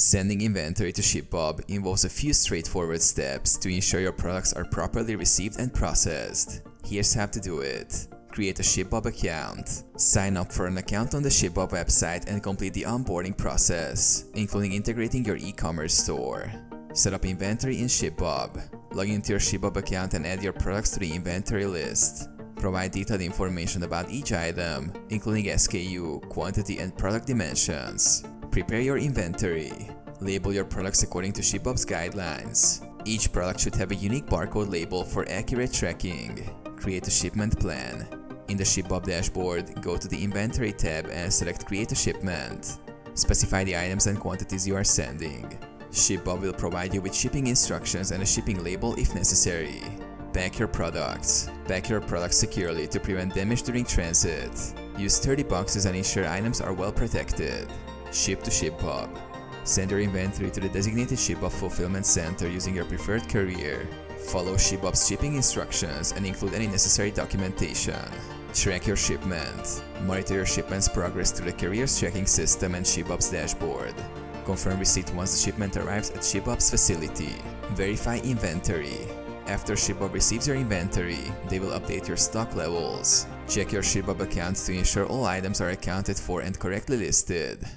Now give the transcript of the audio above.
Sending inventory to ShipBob involves a few straightforward steps to ensure your products are properly received and processed. Here's how to do it. Create a ShipBob account. Sign up for an account on the ShipBob website and complete the onboarding process, including integrating your e-commerce store. Set up inventory in ShipBob. Log into your ShipBob account and add your products to the inventory list. Provide detailed information about each item, including SKU, quantity, and product dimensions. Prepare your inventory. Label your products according to ShipBob's guidelines. Each product should have a unique barcode label for accurate tracking. Create a shipment plan. In the ShipBob dashboard, go to the Inventory tab and select Create a Shipment. Specify the items and quantities you are sending. ShipBob will provide you with shipping instructions and a shipping label if necessary. Pack your products. Pack your products securely to prevent damage during transit. Use 30 boxes and ensure items are well protected. Ship to ShipBob. Send your inventory to the designated ShipBob fulfillment center using your preferred courier. Follow ShipBob's shipping instructions and include any necessary documentation. Track your shipment. Monitor your shipment's progress through the carrier's tracking system and ShipBob's dashboard. Confirm receipt once the shipment arrives at ShipBob's facility. Verify inventory. After ShipBob receives your inventory, they will update your stock levels. Check your ShipBob account to ensure all items are accounted for and correctly listed.